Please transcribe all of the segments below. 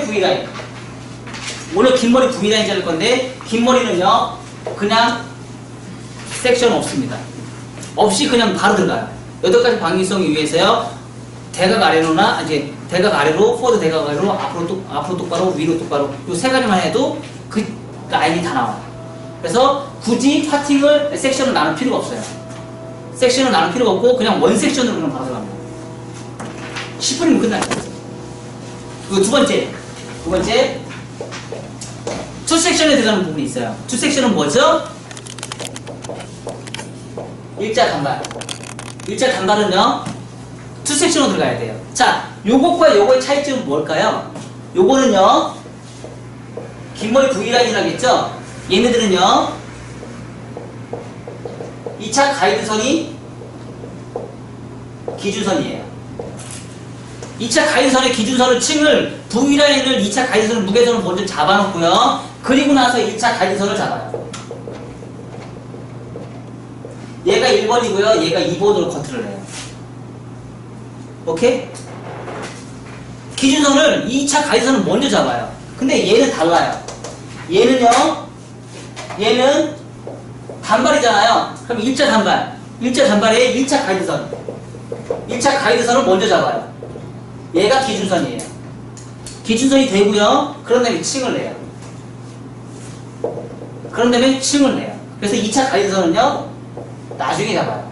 V라인. 오늘 긴 머리 V라인 자를 건데, 긴 머리는요, 그냥 섹션 없습니다. 없이 그냥 바로 들어가요. 8가지 방위성을 위해서요, 대각 아래로나, 이제 대각 아래로, 포워드 대각 아래로, 앞으로 똑바로, 위로 똑바로, 요 3가지만 해도 그 라인이 다 나와요. 그래서 굳이 파팅을, 섹션을 나눌 필요가 없어요. 섹션을 나눌 필요가 없고, 그냥 원 섹션으로 그냥 바로 들어갑니다. 10분이면 끝나요. 그리고 두 번째, 투 섹션에 들어가는 부분이 있어요. 투 섹션은 뭐죠? 일자 단발. 일자 단발은요, 투 섹션으로 들어가야 돼요. 자, 요것과 요거의 차이점은 뭘까요? 요거는요, 긴 머리 V라인이라고 했죠? 얘네들은요, 2차 가이드선이 기준선이에요. 2차 가이드선의 기준선을 층을 V라인을 2차 가이드선을 무게선을 먼저 잡아놓고요. 그리고 나서 1차 가이드선을 잡아요. 얘가 1번이고요. 얘가 2번으로 커트를 해요. 오케이? 기준선을 2차 가이드선을 먼저 잡아요. 근데 얘는 달라요. 얘는 단발이잖아요. 그럼 1차 단발. 1차 단발에 1차 가이드선. 1차 가이드선을 먼저 잡아요. 얘가 기준선이에요. 기준선이 되고요. 그런 다음에 층을 내요. 그래서 2차 가이드선은요, 나중에 잡아요.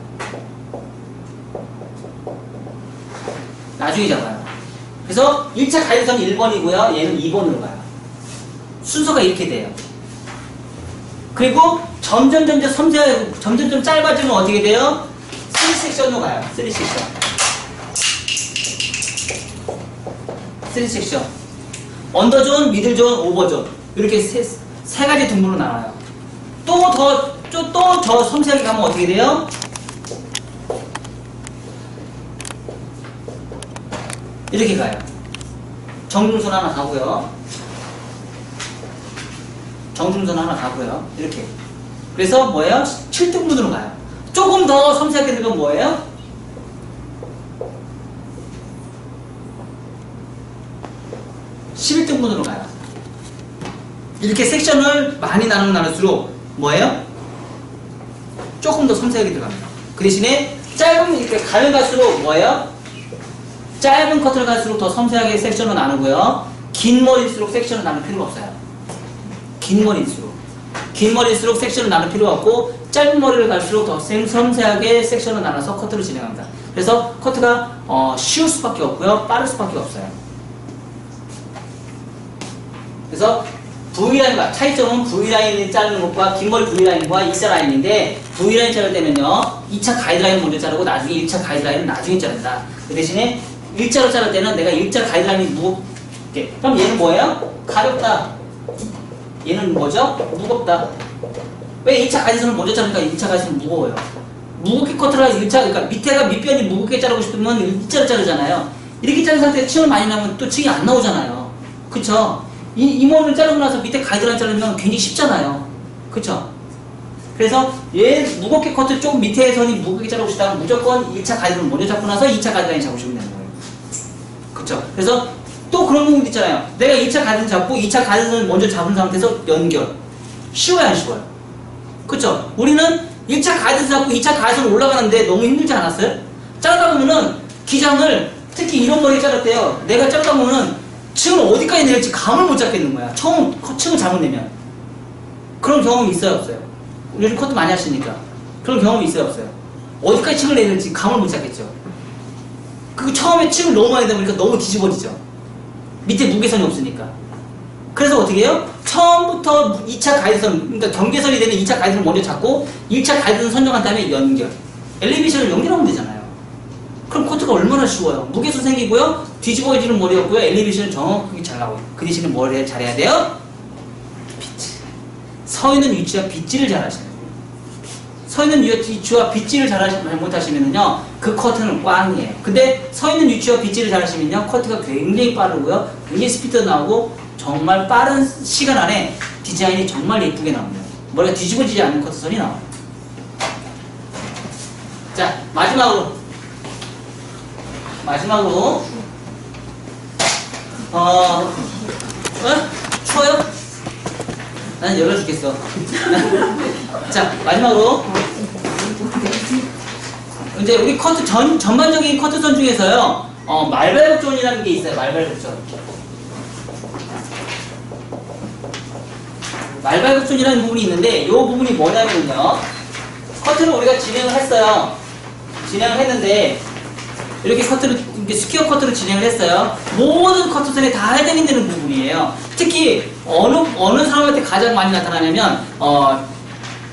그래서 1차 가이드선이 1번이고요. 얘는 2번으로 가요. 순서가 이렇게 돼요. 그리고 점점 섬세하게, 점점 짧아지면 어떻게 돼요? 3섹션으로 가요. 3섹션. 언더존, 미들존, 오버존. 이렇게 세 가지 등분으로 나와요. 또 더 섬세하게 가면 어떻게 돼요? 이렇게 가요. 정중선 하나 가고요. 이렇게. 그래서 뭐예요? 7등분으로 가요. 조금 더 섬세하게 들어가면 뭐예요? 11등분으로 가요. 이렇게 섹션을 많이 나눌수록 뭐예요? 조금 더 섬세하게 들어갑니다. 그 대신에 짧은, 이렇게 가면 갈수록 뭐예요? 짧은 커트를 갈수록 더 섬세하게 섹션을 나누고요. 긴 머리일수록 섹션을 나눌 필요가 없어요. 긴 머리일수록 섹션을 나눌 필요가 없고, 짧은 머리를 갈수록 더 섬세하게 섹션을 나눠서 커트를 진행합니다. 그래서 커트가 쉬울 수밖에 없고요. 빠를 수밖에 없어요. 그래서 V라인과 차이점은 V라인을 자르는 것과 긴 머리 V라인과 일자 라인인데, V라인 자를 때는요, 2차 가이드라인 먼저 자르고 나중에 1차 가이드라인은 나중에 자른다. 그 대신에 일자로 자를 때는 내가 일자 가이드라인이 무겁게. 그럼 얘는 뭐예요? 가볍다. 얘는 뭐죠? 무겁다. 왜 2차 가이드선을 먼저 자르니까 1차 가이드선은 무거워요. 무겁게 커트를 하면 1차, 그러니까 밑에가 밑변이 무겁게 자르고 싶으면 일자로 자르잖아요. 이렇게 자른 상태에 층을 많이 나면 또 층이 안 나오잖아요. 그쵸? 이 모를 자르고 나서 밑에 가이드라인 자르면 굉장히 쉽잖아요. 그쵸? 그래서 얘 무겁게 커트 조금 밑에 선이 무겁게 자르고 싶다면 무조건 1차 가이드라인 먼저 잡고 나서 2차 가이드라인 잡으시면 되는 거예요. 그쵸? 그래서 또 그런 부분도 있잖아요. 내가 1차 가이드라인 잡고 2차 가이드라인 먼저 잡은 상태에서 연결. 쉬워요, 안 쉬워요? 그쵸? 우리는 1차 가이드라인 잡고 2차 가이드라인 올라가는데 너무 힘들지 않았어요? 자르다 보면은 기장을, 특히 이런 머리 자를 때요, 내가 자르다 보면은 층을 어디까지 내릴지 감을 못 잡겠는 거야. 처음 층을 잘못 내면. 그런 경험이 있어요, 없어요? 요즘 커트 많이 하시니까. 그런 경험이 있어요, 없어요? 어디까지 층을 내야 될지 감을 못 잡겠죠. 그 처음에 층을 너무 많이 내다 보니까 너무 뒤집어지죠. 밑에 무게선이 없으니까. 그래서 어떻게 해요? 처음부터 2차 가이드선, 그러니까 경계선이 되는 2차 가이드선을 먼저 잡고 1차 가이드선 선정한 다음에 연결. 엘리베이션을 연결하면 되잖아요. 그럼 코트가 얼마나 쉬워요. 무게선 생기고요, 뒤집어지는 머리였고요, 엘리베이션은 정확하게 잘 나오고. 그 대신에 뭘 잘해야 돼요? 빗질. 서 있는 위치와 빗질을 잘 하셔야 돼요. 서 있는 위치와 빗질을 잘못하시면요, 그 커트는 꽝이에요. 근데 서 있는 위치와 빗질을 잘 하시면요, 커트가 굉장히 빠르고요, 굉장히 스피드가 나오고, 정말 빠른 시간 안에 디자인이 정말 예쁘게 나옵니다. 머리가 뒤집어지지 않는 커트선이 나와요. 자, 마지막으로 추워요? 나는 열어 죽겠어. 자, 마지막으로. 이제 우리 커트 전반적인 커트선 중에서요, 말발굽존이라는 게 있어요. 말발굽존. 말발굽존이라는 부분이 있는데, 이 부분이 뭐냐면요, 커트를 우리가 진행을 했어요. 진행을 했는데, 이렇게 커트를, 이렇게 스퀘어 커트를 진행을 했어요. 모든 커트선에 다 해당되는 부분이에요. 특히, 어느 사람한테 가장 많이 나타나냐면,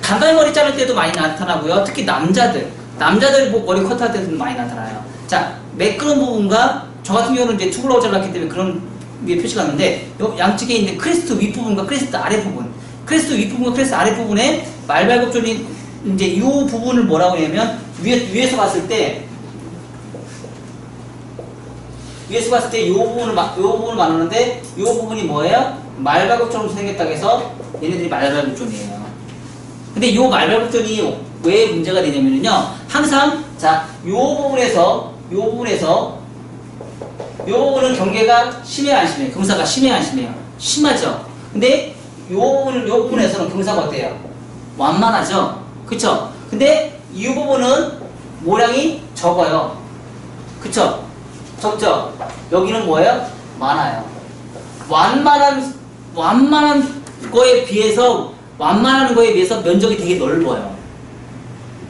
단발머리 자를 때도 많이 나타나고요. 특히 남자들 머리 커트할 때도 많이 나타나요. 자, 매끄러운 부분과, 저 같은 경우는 이제 투블럭 잘랐기 때문에 그런 위에 표시가 났는데, 요 양측에 있는 크레스트 윗부분과 크레스트 아랫부분, 크레스트 윗부분과 크레스트 아랫부분에 말발굽존이 이제 이 부분을 뭐라고 하냐면, 위에서 봤을 때 이 부분을 말하는데, 이 부분이 뭐예요? 말발굽존으로 생겼다고 해서 얘네들이 말발굽존이에요. 근데 이 말발굽존이 왜 문제가 되냐면요, 항상, 자, 이 부분은 경계가 심해요, 안 심해요? 경사가 심해요, 안 심해요? 심하죠? 근데 이 부분에서는 경사가 어때요? 완만하죠? 그쵸? 근데 이 부분은 모량이 적어요. 그쵸? 적죠? 여기는 뭐예요? 많아요. 완만한 거에 비해서 면적이 되게 넓어요.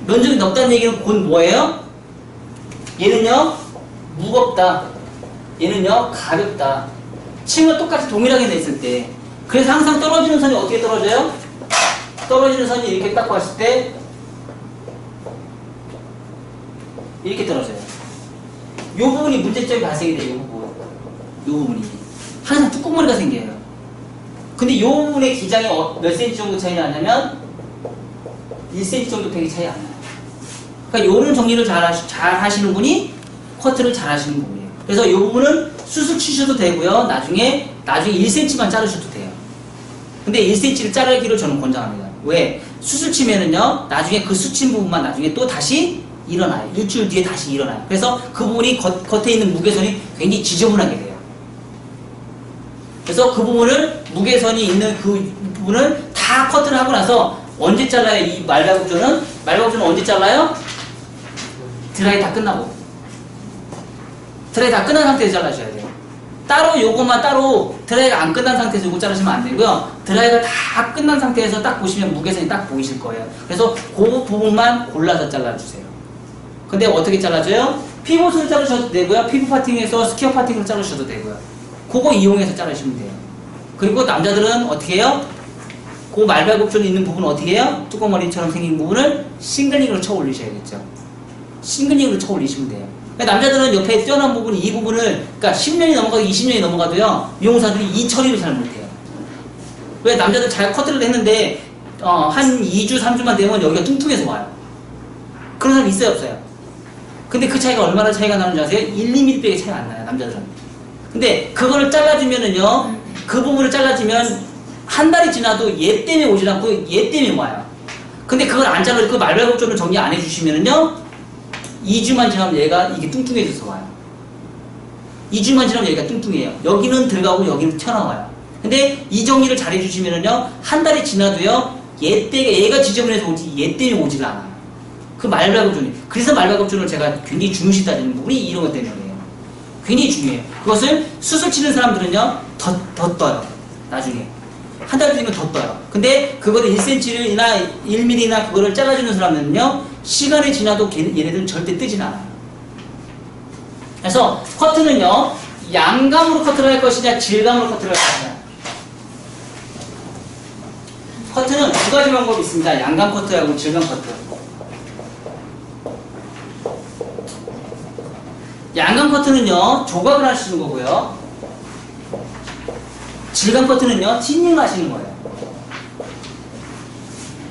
면적이 넓다는 얘기는 곧 뭐예요? 얘는요, 무겁다. 얘는요, 가볍다. 층은 똑같이 동일하게 냈을 때. 그래서 항상 떨어지는 선이 어떻게 떨어져요? 떨어지는 선이 이렇게 딱 봤을 때, 이렇게 떨어져요. 이 부분이 문제점이 발생이 돼요, 이 부분이. 항상 뚜껑머리가 생겨요. 근데 이 부분의 기장이 몇 cm 정도 차이 나냐면, 1cm 정도 되게 차이 안 나요. 그러니까 요런 정리를 잘 하시는 분이 커트를 잘 하시는 분이에요. 그래서 이 부분은 수술 치셔도 되고요. 나중에 1cm만 자르셔도 돼요. 근데 1cm를 자르기로 저는 권장합니다. 왜? 수술 치면은요, 나중에 그 수친 부분만 나중에 또 다시 일어나요. 일주일 뒤에 다시 일어나요. 그래서 그 부분이 겉에 있는 무게선이 굉장히 지저분하게 돼요. 그래서 그 부분을, 무게선이 있는 그 부분을 다 커트를 하고 나서 언제 잘라요? 이 말발굽존은 언제 잘라요? 드라이 다 끝나고. 드라이 다 끝난 상태에서 잘라주셔야 돼요. 따로 요것만 따로 드라이가 안 끝난 상태에서 요거 자르시면 안 되고요. 드라이가 다 끝난 상태에서 딱 보시면 무게선이 딱 보이실 거예요. 그래서 그 부분만 골라서 잘라주세요. 근데 어떻게 잘라줘요? 피봇을 자르셔도 되고요. 피부 파팅에서 스퀘어 파팅을 자르셔도 되고요. 그거 이용해서 자르시면 돼요. 그리고 남자들은 어떻게 해요? 그 말발굽존이 있는 부분은 어떻게 해요? 뚜껑머리처럼 생긴 부분을 싱글링으로 쳐 올리셔야겠죠. 싱글링으로 쳐 올리시면 돼요. 그러니까 남자들은 옆에 뛰어난 부분, 이 부분을, 그러니까 10년이 넘어가도 20년이 넘어가도요, 미용사들이 이 처리를 잘 못해요. 왜? 남자들 잘 커트를 했는데, 한 2주, 3주만 되면 여기가 뚱뚱해서 와요. 그런 사람 있어요, 없어요? 근데 그 차이가 얼마나 차이가 나는지 아세요? 1, 2mm밖에 차이가 안 나요, 남자들은. 근데 그거를 잘라주면은요, 그 부분을 잘라주면 한 달이 지나도 얘 때문에 오질 않고 얘 때문에 와요. 근데 그걸 안 잘라, 그 말발굽존을 정리 안 해주시면은요, 2주만 지나면 얘가 이게 뚱뚱해져서 와요. 2주만 지나면 얘가 뚱뚱해요. 여기는 들어가고 여기는 튀어나와요. 근데 이 정리를 잘 해주시면은요, 한 달이 지나도요, 얘가 지저분해서 오지 얘 때문에 오질 않아요. 그 말발굽존이. 그래서 말발굽존을 제가 굉장히 중요시 따지는 부분이 이런 것 때문이에요. 굉장히 중요해요. 그것을 수술 치는 사람들은요, 더 떠요. 나중에. 한 달 뒤면 더 떠요. 근데 그거를 1cm나 1mm나 그거를 잘라주는 사람들은요, 시간이 지나도 얘네들은 절대 뜨진 않아요. 그래서 커트는요, 양감으로 커트를 할 것이냐, 질감으로 커트를 할 것이냐. 커트는 두 가지 방법이 있습니다. 양감 커트하고 질감 커트. 양감 커트는요, 조각을 하시는 거고요. 질감 커트는요, 틴닝을 하시는 거예요.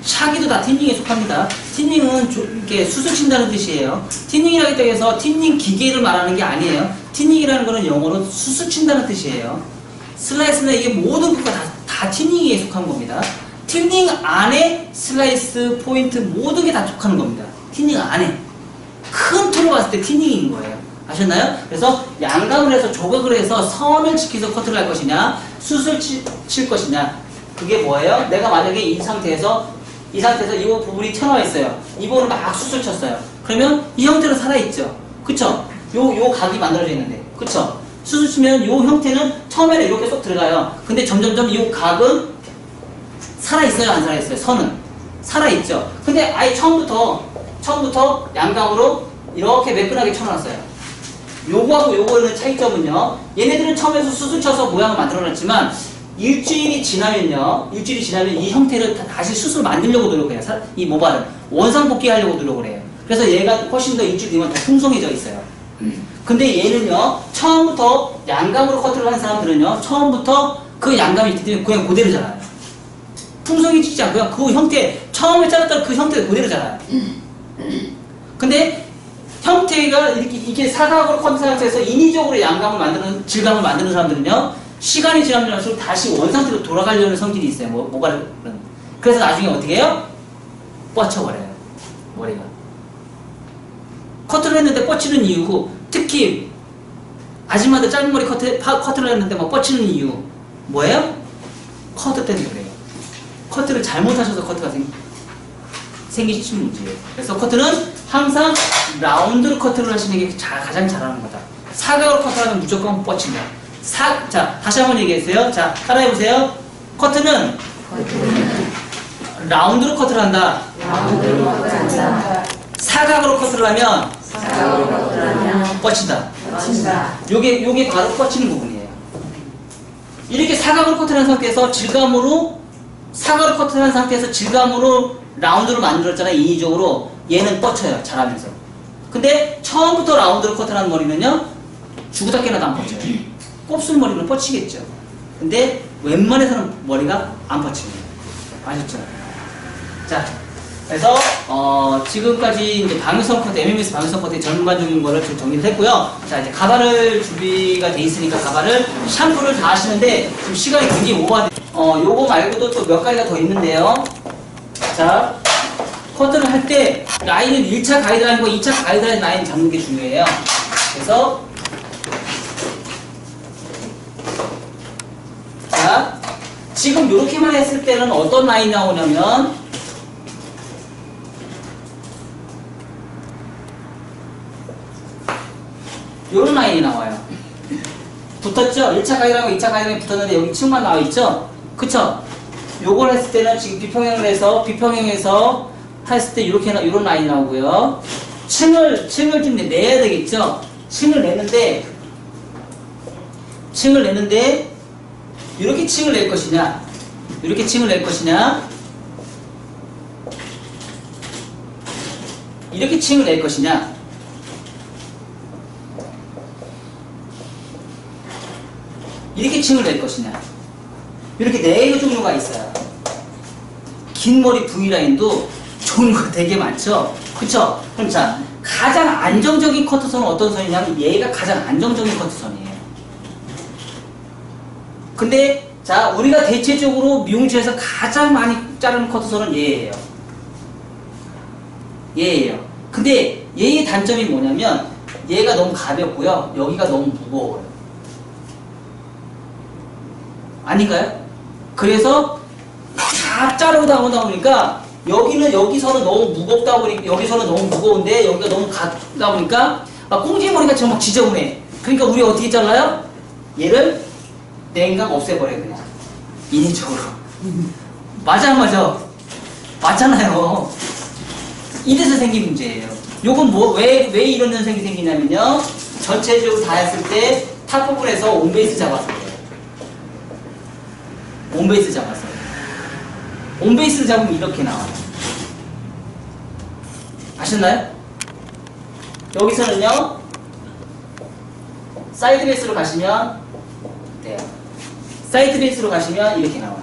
샤기도 다 틴닝에 속합니다. 틴닝은 이렇게 수술 친다는 뜻이에요. 틴닝이라고 해서 틴닝 기계를 말하는 게 아니에요. 틴닝이라는 거는 영어로 수술 친다는 뜻이에요. 슬라이스나 이게 모든 것과 다 틴닝에 속한 겁니다. 틴닝 안에 슬라이스, 포인트 모든 게 다 속하는 겁니다. 틴닝 안에. 큰 틀로 봤을 때 틴닝인 거예요. 아셨나요? 그래서 양감을 해서 조각을 해서 선을 지켜서 커트를 할 것이냐, 숯을 칠 것이냐. 그게 뭐예요? 내가 만약에 이 상태에서 이 부분이 튀어나와 있어요. 이 부분을 막 숯을 쳤어요. 그러면 이 형태로 살아있죠. 그쵸? 요 각이 만들어져 있는데. 그쵸? 숯을 치면 요 형태는 처음에는 이렇게 쏙 들어가요. 근데 점점점 요 각은 살아있어요? 안 살아있어요? 선은? 살아있죠. 근데 아예 처음부터 양감으로 이렇게 매끈하게 쳐놨어요. 요거하고 요거는 차이점은요. 얘네들은 처음에서 숯을 쳐서 모양을 만들어놨지만 일주일이 지나면 이 형태를 다시 숯을 만들려고 노력해요. 이 모발은 원상복귀 하려고 노력을 해요. 그래서 얘가 훨씬 더 일주일 뒤면 더 풍성해져 있어요. 근데 얘는요, 처음부터 양감으로 커트를 하는 사람들은요, 처음부터 그 양감이 있기 때문에 그냥 그대로 자라요. 풍성해지지 않고요, 그 형태, 처음에 자랐던 그 형태가 그대로 자라요. 근데 형태가 이렇게 사각으로 커트한 상태에서 인위적으로 질감을 만드는 사람들은요, 시간이 지나면 갈수록 다시 원상태로 돌아가려는 성질이 있어요. 모발은. 그래서 나중에 어떻게 해요? 뻗쳐버려요. 머리가. 커트를 했는데 뻗치는 이유고, 특히 아줌마들 짧은 머리 커트를 했는데 막 뻗치는 이유 뭐예요? 커트 때문에 그래요. 커트를 잘못하셔서 커트가 생기시는 문제예요. 그래서 커트는 항상 라운드로 커트를 하시는 게 가장 잘하는 거다. 사각으로 커트하면 무조건 뻗친다. 자, 다시 한번 얘기했어요. 자, 따라해보세요. 커트는 라운드로 커트를 한다. 사각으로 커트를 하면 뻗친다. 요게 바로 뻗치는 부분이에요. 이렇게 사각으로 커트한 상태에서 사각으로 커트한 상태에서 질감으로 라운드로 만들었잖아요. 인위적으로. 얘는 뻗쳐요. 잘하면서. 근데 처음부터 라운드로 커트한 머리는요, 죽으다 깨나도 안 뻗쳐요. 곱슬머리는 뻗치겠죠. 근데 웬만해서는 머리가 안 뻗칩니다. 아셨죠? 자, 그래서 지금까지 이제 방위성 커트, MMS 방위성 커트의 전반적인 거를 좀 정리를 했고요. 자, 이제 가발을 준비가 돼 있으니까 가발을 샴푸를 다 하시는데 지금 시간이 굉장히 오버돼. 요거 말고도 또 몇 가지가 더 있는데요. 자, 커트를 할 때 라인은 1차 가이드라인과 2차 가이드라인 라인 잡는 게 중요해요. 그래서 자, 지금 이렇게만 했을 때는 어떤 라인이 나오냐면 요런 라인이 나와요. 붙었죠? 1차 가이드라인과 2차 가이드라인이 붙었는데 여기 층만 나와 있죠? 그쵸? 요걸 했을 때는 지금 비평형을 해서 했을 때 이런 라인이 나오고요. 층을 좀 내야 되겠죠? 층을 내는데 이렇게 층을 낼 것이냐, 이렇게 층을 낼 것이냐, 이렇게 층을 낼 것이냐, 이렇게 층을 낼 것이냐. 이렇게 네 종류가 있어요. 긴 머리 V라인도 종류가 되게 많죠? 그쵸? 그럼 자, 가장 안정적인 커트선은 어떤 선이냐면 얘가 가장 안정적인 커트선이에요. 근데 자, 우리가 대체적으로 미용실에서 가장 많이 자르는 커트선은 얘예요. 근데 얘의 단점이 뭐냐면 얘가 너무 가볍고요. 여기가 너무 무거워요. 아닌가요? 그래서 다 자르고 나오다 보니까 여기서는 너무 무겁다 보니까 여기서는 너무 무거운데 여기가 너무 가다 보니까 꽁지머리가 정말 지저분해. 그러니까 우리 어떻게 잘라요? 얘를 냉각 없애버려요. 그냥 인위적으로. 맞아. 맞잖아요. 이래서 생긴 문제예요. 요건 왜 이런 현상이 생기냐면요, 전체적으로 다 했을 때 탑 부분에서 온베이스 잡았어요. 온베이스를 잡으면 이렇게 나와요. 아셨나요? 여기서는요, 사이드 베이스로 가시면 돼요. 사이드 베이스로 가시면 이렇게 나와요.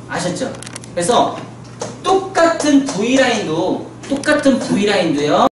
아셨죠? 그래서 똑같은 V라인도요,